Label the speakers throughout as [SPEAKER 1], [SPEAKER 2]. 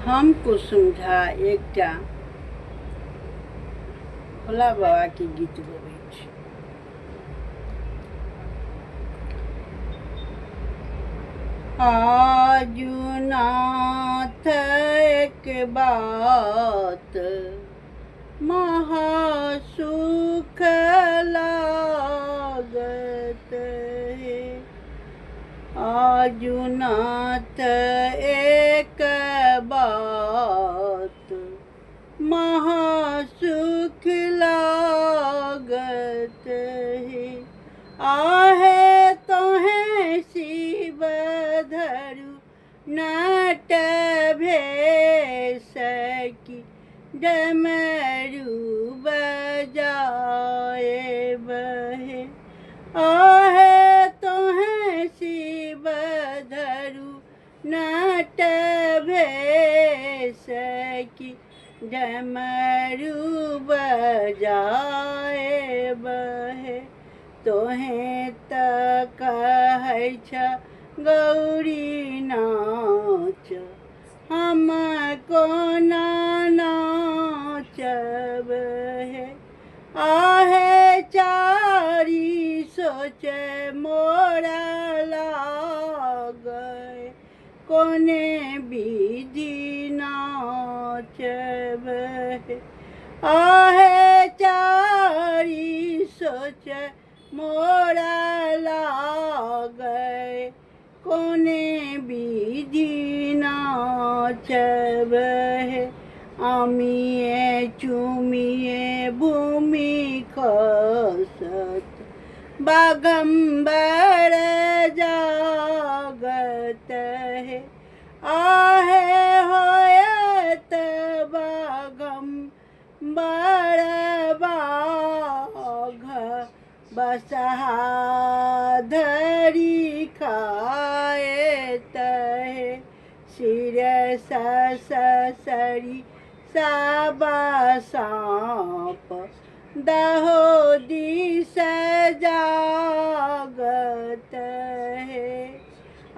[SPEAKER 1] हम कुसुम झा एकटा भोला बाबा के गीत गबै छी। आजू नाथ एक बात महासुख लागत है। आजू नाथ एक बात महासुख लागत है। आहे तोहें शिव धरु नट भेष की डमरू बजाए बहे। आहे तोहें शिव धरु नट भेष की डमरू बजाए बहे। तोहें त कहै छ गौरी नाच हम कोना नाचब है। आहे चारी सोच मोरा लागै कोने विधि नाचब है। आहे चारी सोच मोरा लागै कोने विधि नाचब है। आमिए चुमिए भूमि खसत बागंबर जागत है। आहे होयत बागंबर बाघ बसहा धरी खाएत है। सिर ससरी साबा सांप दहोदी सजागत है।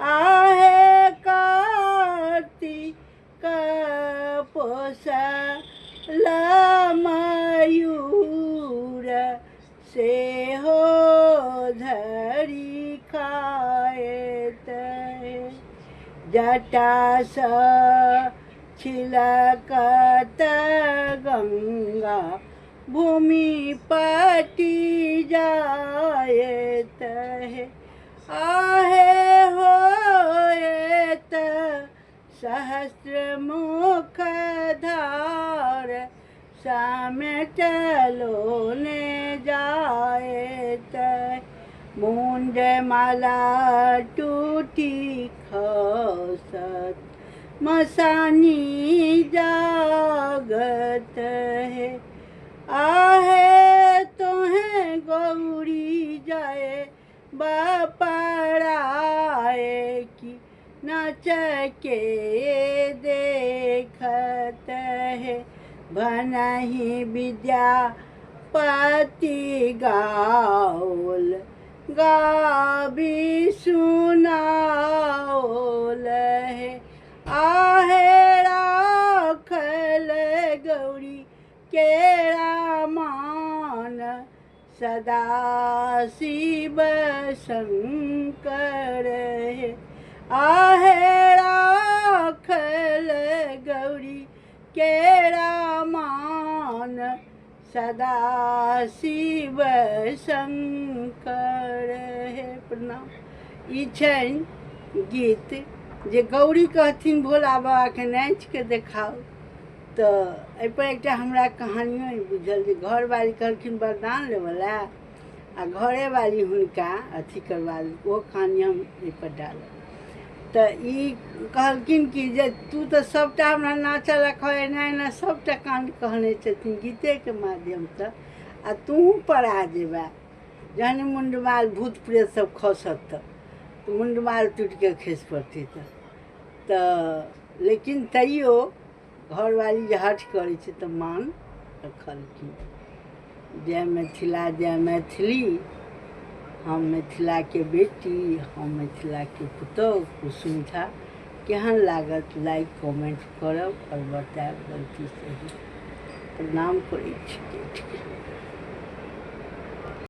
[SPEAKER 1] आहे कार्तिक पोसल मयूर से हो धरी खाएत है। जटा स छिलकत गंगा भूमि पटी जाएत है। आहे होएत सहस्र मुख धार समेट लोने जाएत। मुंड माला टूटी खसत मसानी जागत है। आहे तोहें गौरी जाए बापराए की नाच के देखत है। भनहि विद्यापति गाओल गाबी सुनाओल है। आहे राखल गौरी के रामान सदा शिव शंकर है। आहे राखल गौरी के रामान सदा शिव शंकर है। प्रणाम। ई छनि गीत जे गौरी कहथिन भोला बाबाके नाचिके देखाउ। तऽ एहिपर एकटा हमरा कहानियो बुझल जे घरवाली कहलखिन वरदान लेवला आ घरेवाली हुनका अथी करवा ओ कहानी हम एहिपर डालब। तऽ ई कहलखिन कि जे तू तऽ सबटा हमरा नाचल रखऽ एना एना सबटा कांड कहने छथिन गीतेके माध्यमसँ आ तू परा जेबा। जहन मुंडमाल भूत प्रेत सब खसत तऽ मुंडमाल टूटिके खसि पड़तै तऽ लेकिन तैयो घरवाली जे हठ करै छै तऽ मान रखलखिन। जय मिथिला जय मैथिली। हम मिथिला के बेटी, हम मिथिला के पुतौह कुसुम झा केहन लागत लाइक कमेंट करब और बतायब गलती सही। प्रणाम करै छी।